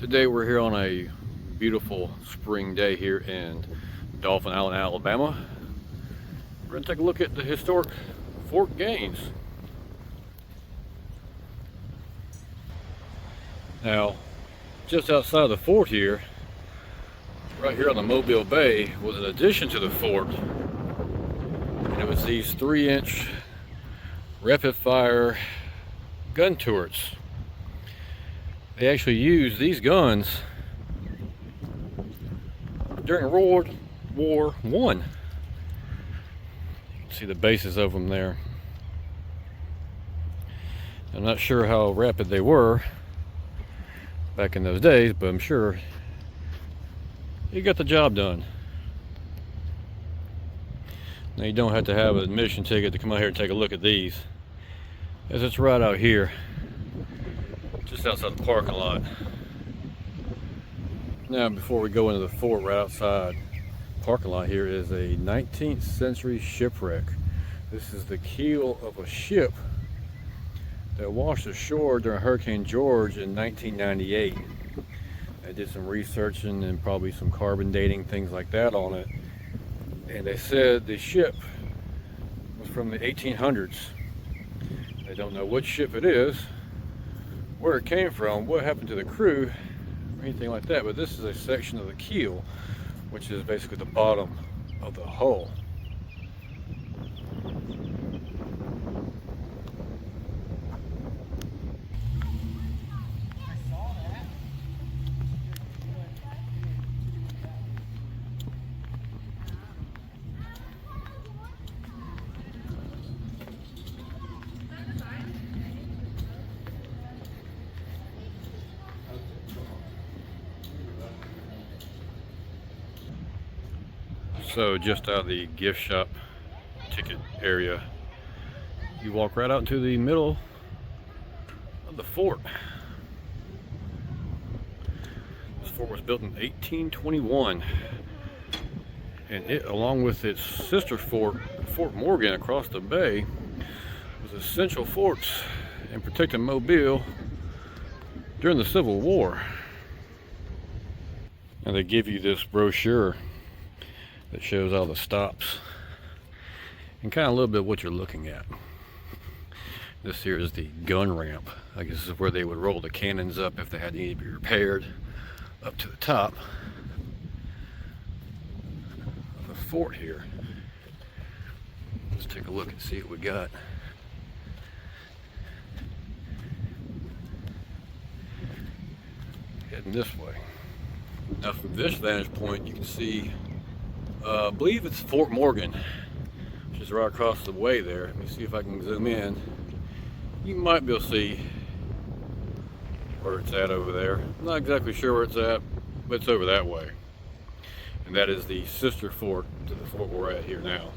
Today we're here on a beautiful spring day here in Dauphin Island, Alabama. We're going to take a look at the historic Fort Gaines. Now, just outside the fort here, right here on the Mobile Bay, was an addition to the fort. And it was these 3-inch rapid fire gun turrets. They actually used these guns during World War I. You can see the bases of them there. I'm not sure how rapid they were back in those days, but I'm sure you got the job done. Now you don't have to have an admission ticket to come out here and take a look at these, as it's right out here, just outside the parking lot. Now, before we go into the fort, right outside the parking lot here is a 19th century shipwreck. This is the keel of a ship that washed ashore during Hurricane George in 1998. I did some researching and probably some carbon dating, things like that on it. And they said the ship was from the 1800s. They don't know which ship it is, where it came from, what happened to the crew, or anything like that, but this is a section of the keel, which is basically the bottom of the hull. So just out of the gift shop ticket area, you walk right out into the middle of the fort. This fort was built in 1821, and it, along with its sister fort, Fort Morgan across the bay, was essential forts in protecting Mobile during the Civil War. And they give you this brochure that shows all the stops and kind of a little bit what you're looking at. This here is the gun ramp. I guess this is where they would roll the cannons up if they had to need to be repaired, up to the top of the fort here. Let's take a look and see what we got. Heading this way. Now from this vantage point you can see, I believe it's Fort Morgan, which is right across the way there. Let me see if I can zoom in. You might be able to see where it's at over there. I'm not exactly sure where it's at, but it's over that way. And that is the sister fort to the fort we're at here now.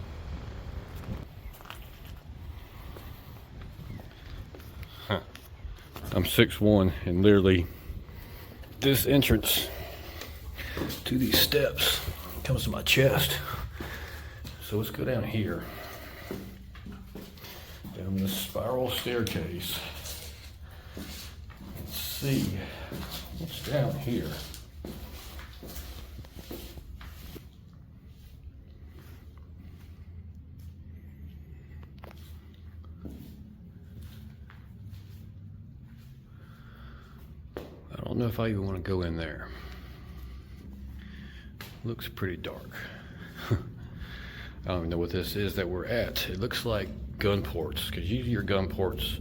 I'm 6'1", and literally this entrance to these steps comes to my chest. So let's go down here, down this spiral staircase, and see what's down here. I don't know if I even want to go in there. Looks pretty dark. I don't even know what this is that we're at. It looks like gun ports, because usually your gun ports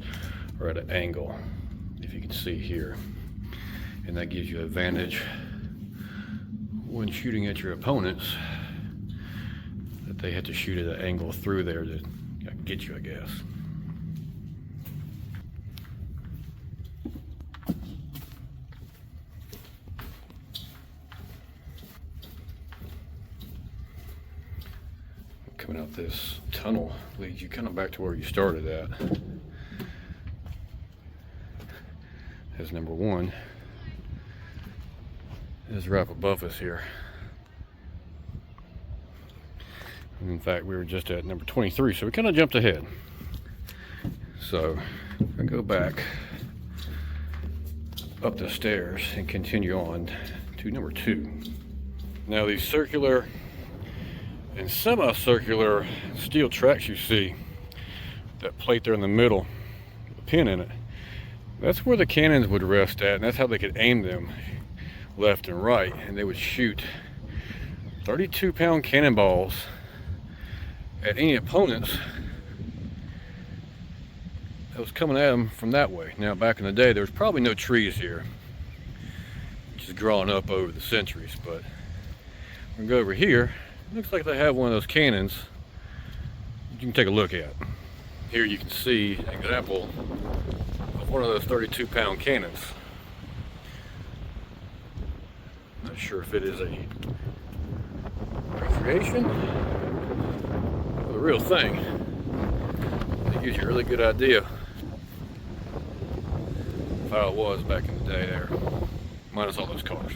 are at an angle, if you can see here. And that gives you advantage when shooting at your opponents, that they have to shoot at an angle through there to get you, I guess. Coming out this tunnel leads you kind of back to where you started at. As number 1 is right up above us here. And in fact, we were just at number 23, so we kind of jumped ahead. So I go back up the stairs and continue on to number 2. Now these circular and semicircular steel tracks you see, that plate there in the middle, with a pin in it, that's where the cannons would rest at, and that's how they could aim them left and right, and they would shoot 32-pound cannonballs at any opponents that was coming at them from that way. Now back in the day there was probably no trees here, just growing up over the centuries, but we're gonna go over here. It looks like they have one of those cannons you can take a look at. Here you can see an example of one of those 32-pound cannons. Not sure if it is a recreation or the real thing. It gives you a really good idea of how it was back in the day there, minus all those cars.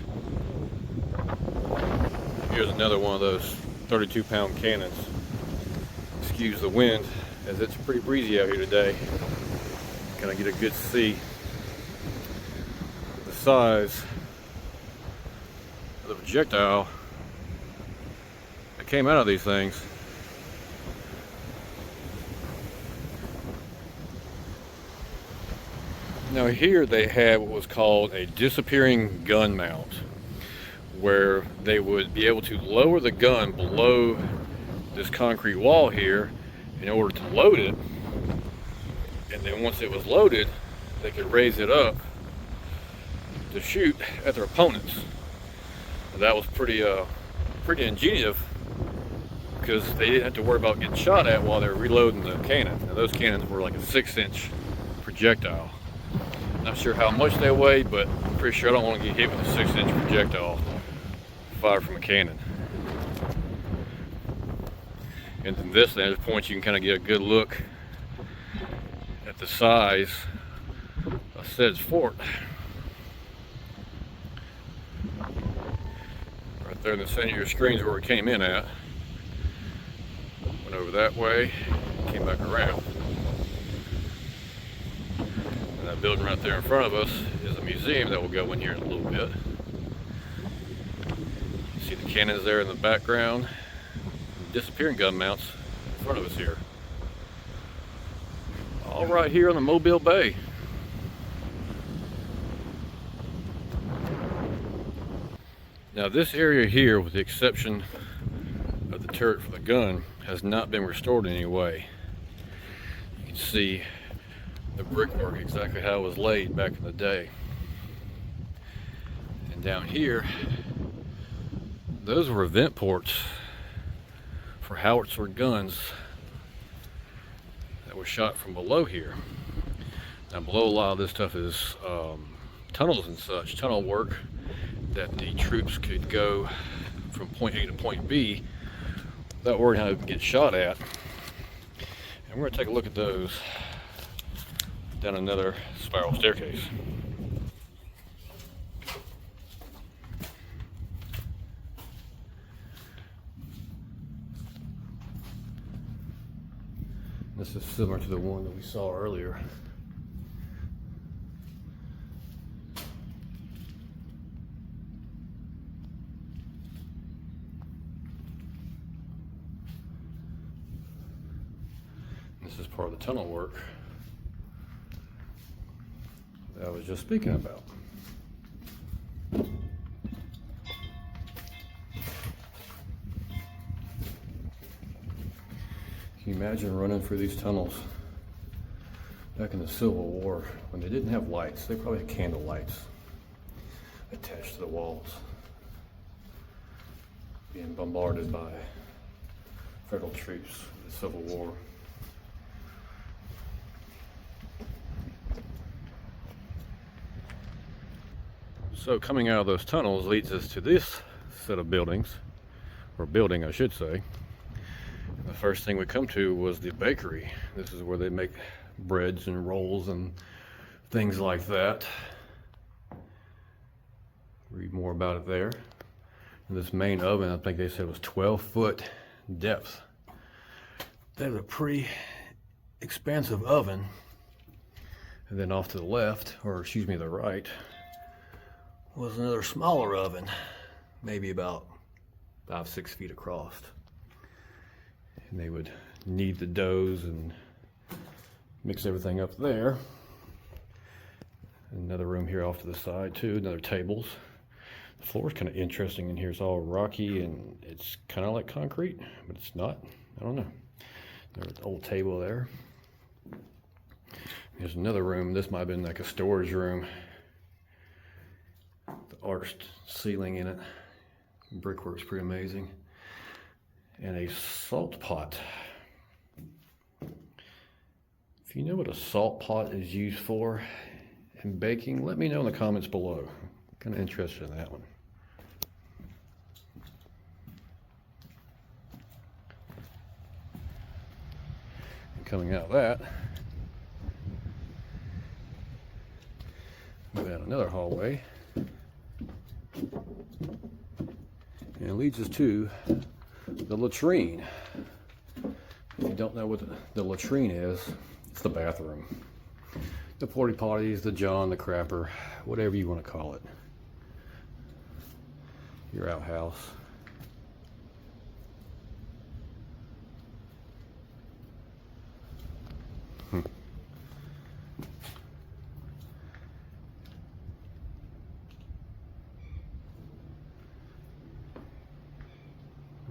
Here's another one of those 32-pound cannons. Excuse the wind, as it's pretty breezy out here today. Kind of get a good see the size of the projectile that came out of these things. Now here they have what was called a disappearing gun mount, where they would be able to lower the gun below this concrete wall here in order to load it, and then once it was loaded they could raise it up to shoot at their opponents. And that was pretty ingenious, because they didn't have to worry about getting shot at while they were reloading the cannon. Now those cannons were like a 6-inch projectile. Not sure how much they weigh, but I'm pretty sure I don't want to get hit with a 6-inch projectile fired from a cannon. And from this vantage point you can kind of get a good look at the size of said fort. Right there in the center of your screen is where we came in at. Went over that way, came back around. And that building right there in front of us is a museum that will go in here in a little bit. You see the cannons there in the background. Disappearing gun mounts in front of us here. All right here on the Mobile Bay. Now this area here, with the exception of the turret for the gun, has not been restored in any way. You can see the brickwork exactly how it was laid back in the day. And down here, those were vent ports for howitzer guns that were shot from below here. Now below a lot of this stuff is tunnels and such, tunnel work that the troops could go from point A to point B without worrying how to get shot at. And we're going to take a look at those down another spiral staircase. This is similar to the one that we saw earlier. This is part of the tunnel work that I was just speaking about. Can you imagine running through these tunnels back in the Civil War when they didn't have lights? They probably had candle lights attached to the walls, being bombarded by federal troops in the Civil War. So coming out of those tunnels leads us to this set of buildings, or building I should say. The first thing we come to was the bakery. This is where they make breads and rolls and things like that. Read more about it there. And this main oven, I think they said was 12-foot depth. That's a pretty expansive oven. And then off to the left, or excuse me, the right, was another smaller oven, maybe about 5-6 feet across. And they would knead the doughs and mix everything up there. Another room here off to the side too, another tables. The floor is kind of interesting in here. It's all rocky and it's kind of like concrete, but it's not. I don't know. There's an old table there. There's another room. This might have been like a storage room. The arched ceiling in it. Brickwork's pretty amazing. And a salt pot. If you know what a salt pot is used for in baking, let me know in the comments below. I'm kind of interested in that one. And coming out of that, we got another hallway. And it leads us to the latrine. If you don't know what the latrine is, it's the bathroom. The porta potties, the john, the crapper, whatever you want to call it. Your outhouse.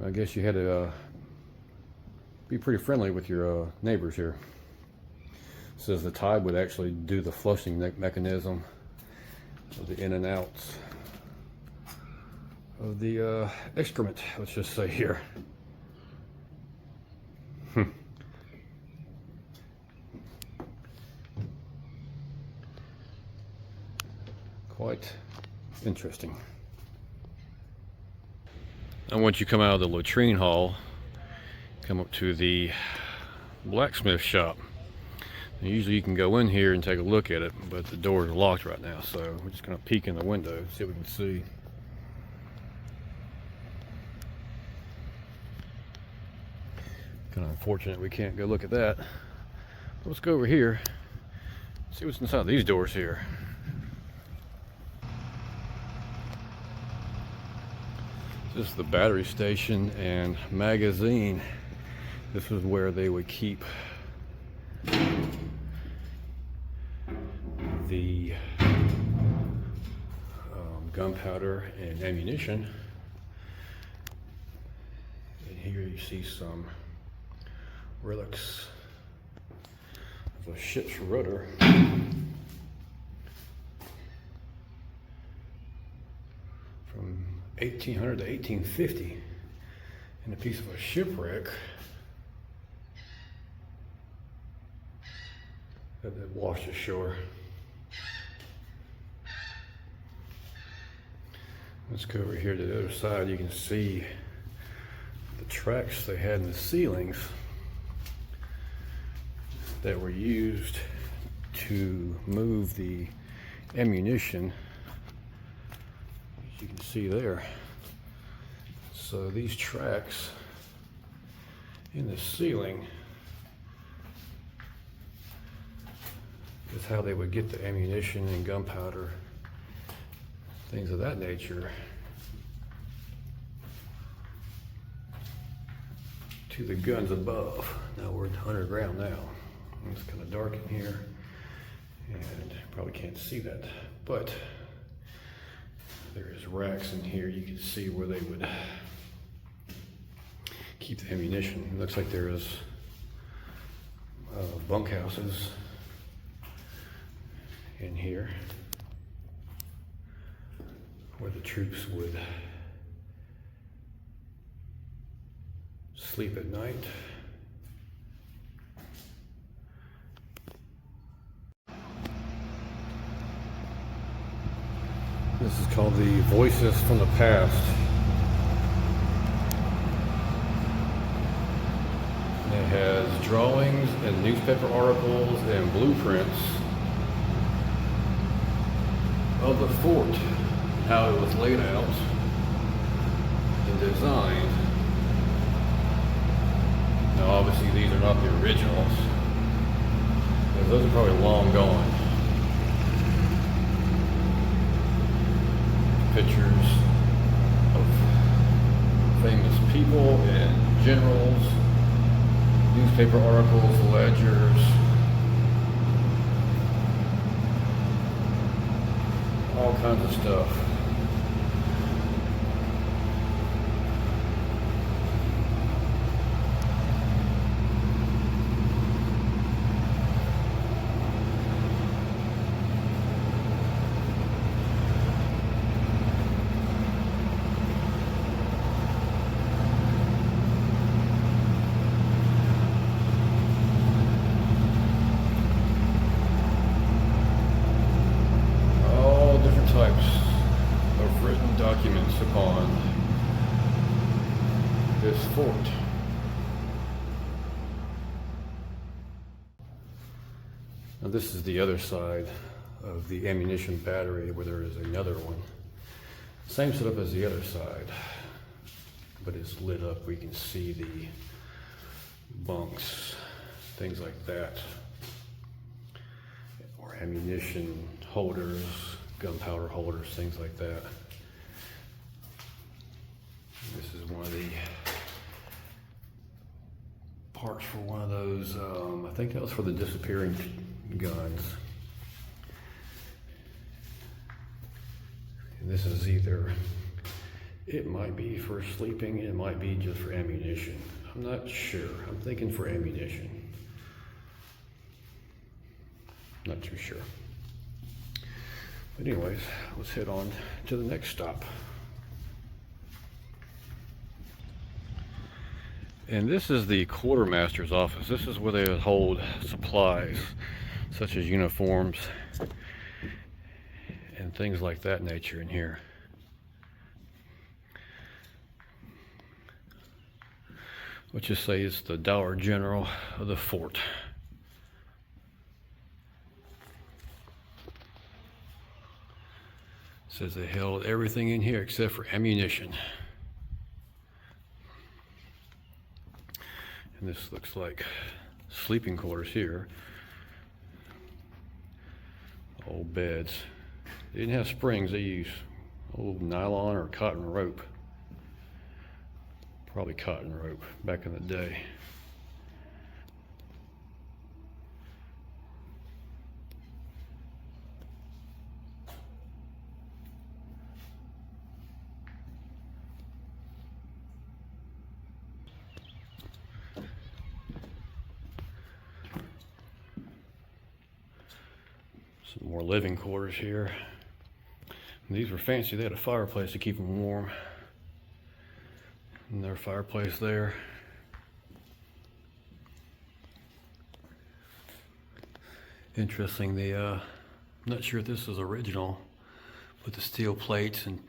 I guess you had to be pretty friendly with your neighbors here. It says the tide would actually do the flushing mechanism of the in and outs of the excrement, let's just say here. Quite interesting. And once you come out of the latrine hall, come up to the blacksmith shop. And usually you can go in here and take a look at it, but the door is locked right now, so we're just going to peek in the window, see what we can see. Kind of unfortunate we can't go look at that. But let's go over here, see what's inside these doors here. This is the battery station and magazine. This is where they would keep the gunpowder and ammunition. And here you see some relics of a ship's rudder. From 1800 to 1850, and a piece of a shipwreck that washed ashore. Let's go over here to the other side. You can see the tracks they had in the ceilings that were used to move the ammunition. You can see there. So these tracks in the ceiling is how they would get the ammunition and gunpowder, things of that nature, to the guns above. Now we're underground now. It's kind of dark in here and you probably can't see that, but there's racks in here. You can see where they would keep the ammunition. It looks like there's bunkhouses in here where the troops would sleep at night. This is called the Voices from the Past. And it has drawings and newspaper articles and blueprints of the fort, how it was laid out and designed. Now obviously these are not the originals, because those are probably long gone. pictures of famous people and generals, newspaper articles, ledgers, all kinds of stuff. Documents upon this fort. Now this is the other side of the ammunition battery where there is another one. Same setup as the other side, but it's lit up. We can see the bunks, things like that, or ammunition holders, gunpowder holders, things like that. This is one of the parts for one of those, I think that was for the disappearing guns. And this is either, it might be for sleeping, it might be just for ammunition. I'm not sure. I'm thinking for ammunition. Not too sure. But anyways, let's head on to the next stop. And this is the quartermaster's office. This is where they would hold supplies, such as uniforms and things like that nature in here. Let's just say it's the Dollar General of the fort. It says they held everything in here except for ammunition. And this looks like sleeping quarters here. Old beds. They didn't have springs, they used old nylon or cotton rope. Probably cotton rope back in the day. Some more living quarters here. And these were fancy. They had a fireplace to keep them warm. And their fireplace there. Interesting. I'm not sure if this is original, but the steel plates and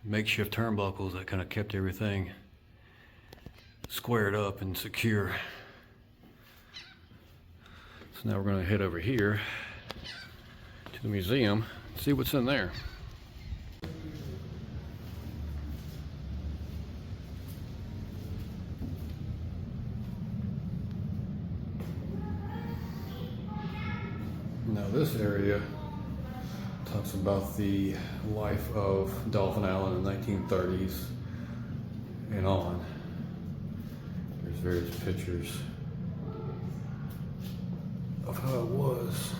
makeshift turnbuckles that kind of kept everything squared up and secure. So now we're going to head over here to the museum and see what's in there. Now this area talks about the life of Dauphin Island in the 1930s and on. There's various pictures of how it was.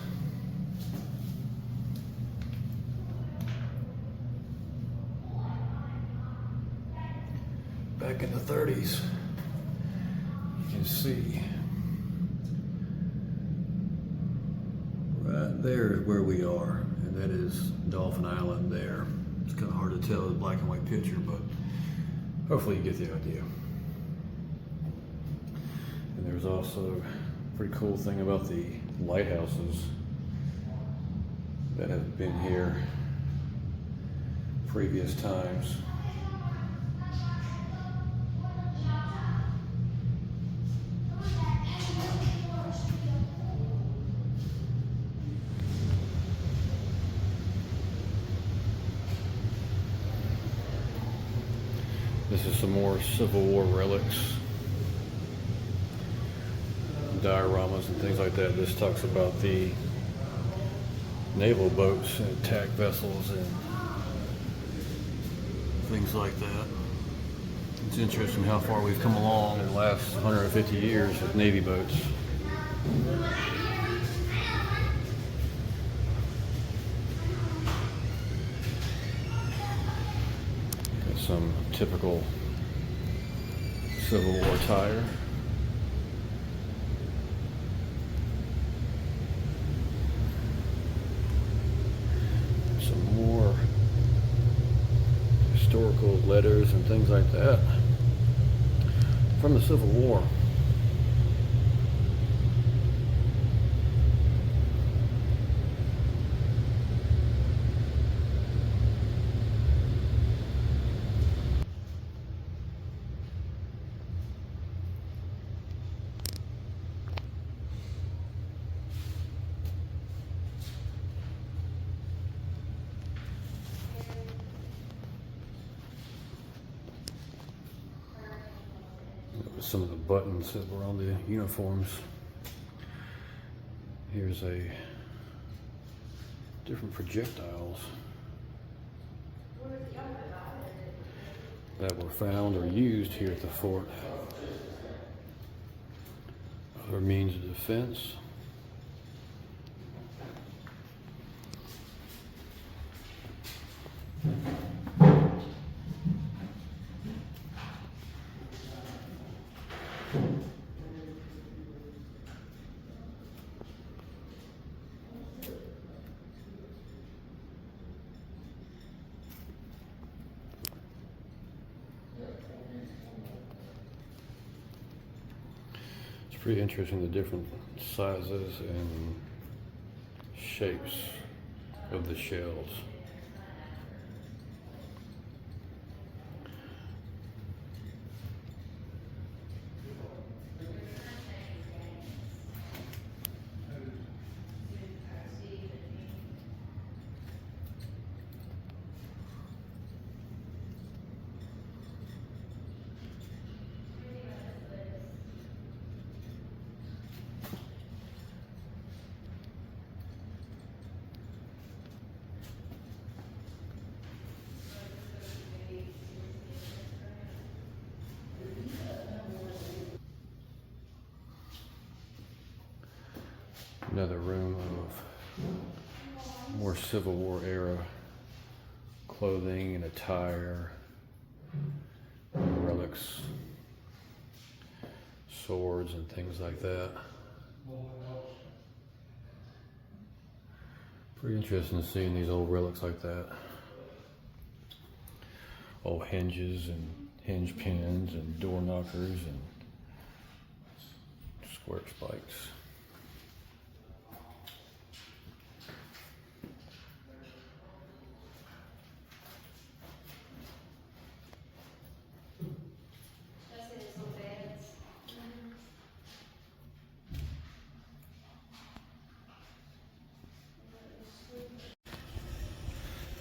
Back in the 30s, you can see right there is where we are, and that is Dauphin Island there. It's kind of hard to tell the black and white picture, but hopefully you get the idea. And there's also a pretty cool thing about the lighthouses that have been here previous times. This is some more Civil War relics, dioramas and things like that. This talks about the naval boats and attack vessels and things like that. It's interesting how far we've come along in the last 150 years with Navy boats. Got some typical Civil War attire. Some more historical letters and things like that from the Civil War. Some of the buttons that were on the uniforms. Here's a different projectiles that were found or used here at the fort. Other means of defense. It's pretty interesting, the different sizes and shapes of the shells. Another room of more Civil War era clothing and attire, relics, swords and things like that. Pretty interesting seeing these old relics like that. Old hinges and hinge pins and door knockers and square spikes.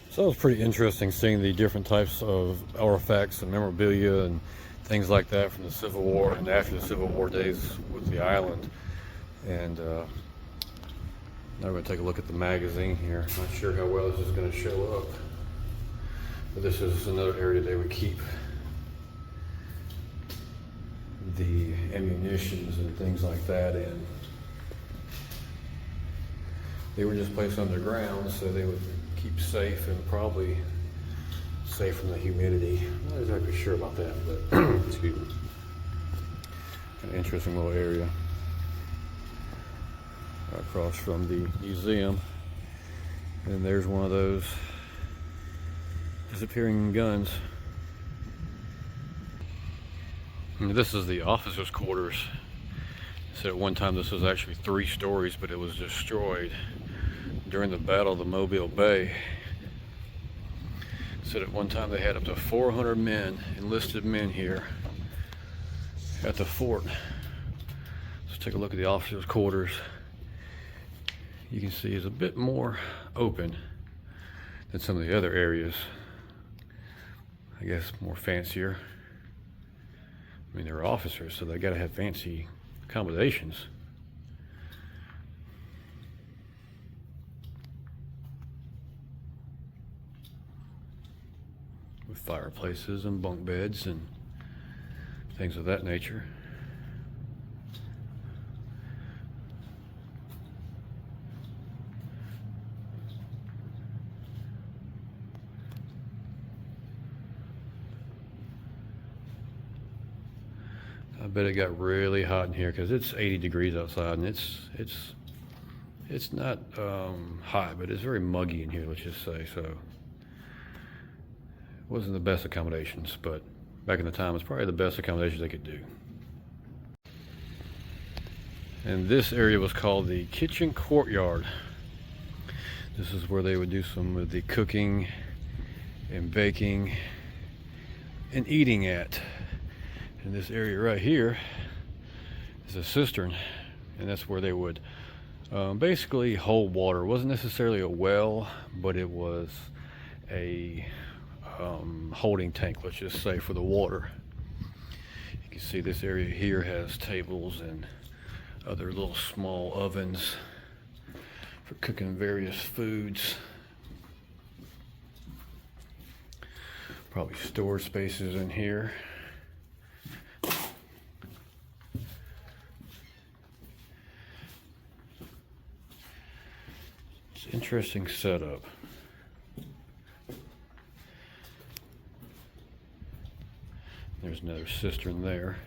So it was pretty interesting seeing the different types of artifacts and memorabilia and things like that from the Civil War and after the Civil War days with the island. And now we're going to take a look at the magazine here. Not sure how well this is going to show up, but this is another area they would keep the ammunitions and things like that in. They were just placed underground, so they would keep safe and probably safe from the humidity. I'm not exactly sure about that, but excuse me. An interesting little area across from the museum. And there's one of those disappearing guns. And this is the officers' quarters. So at one time this was actually 3 stories, but it was destroyed during the Battle of the Mobile Bay. Said at one time they had up to 400 men, enlisted men here at the fort. Let's take a look at the officers' quarters. You can see it's a bit more open than some of the other areas. I guess more fancier. I mean, they're officers, so they gotta have fancy accommodations. With with fireplaces and bunk beds and things of that nature. I bet it got really hot in here because it's 80 degrees outside, and it's not hot, but it's very muggy in here, let's just say. So it wasn't the best accommodations, but back in the time, it's probably the best accommodations they could do. And this area was called the kitchen courtyard. This is where they would do some of the cooking and baking and eating at. And this area right here is a cistern, and that's where they would basically hold water. It wasn't necessarily a well, but it was a holding tank, let's just say, for the water. You can see this area here has tables and other little small ovens for cooking various foods. Probably storage spaces in here. Interesting setup. There's another cistern there.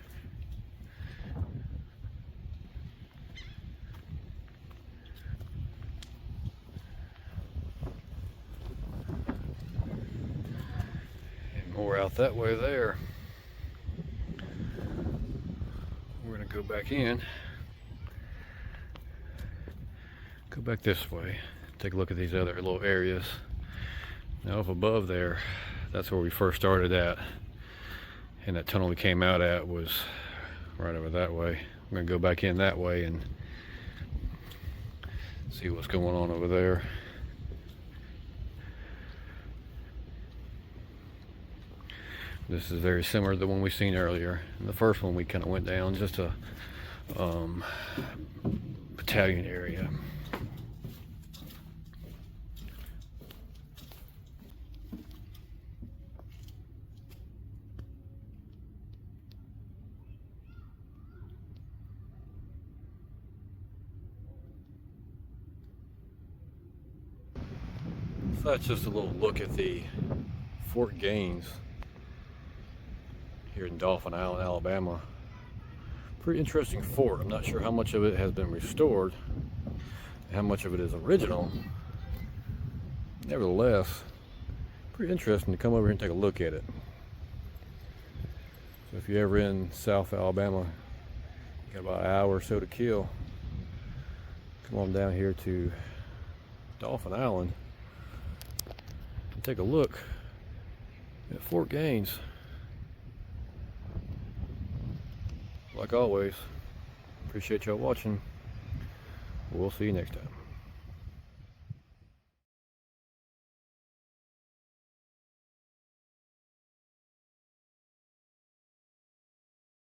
And more out that way there. We're going to go back in. Go back this way. Take a look at these other little areas. Now up above there, that's where we first started at. And that tunnel we came out at was right over that way. I'm gonna go back in that way and see what's going on over there. This is very similar to the one we seen earlier. In the first one we kind of went down just a battalion area. So that's just a little look at the Fort Gaines here in Dauphin Island, Alabama. Pretty interesting fort. I'm not sure how much of it has been restored and how much of it is original. Nevertheless, pretty interesting to come over here and take a look at it. So if you're ever in South Alabama, you got about an hour or so to kill, come on down here to Dauphin Island and take a look at Fort Gaines. Like always, appreciate y'all watching. We'll see you next time.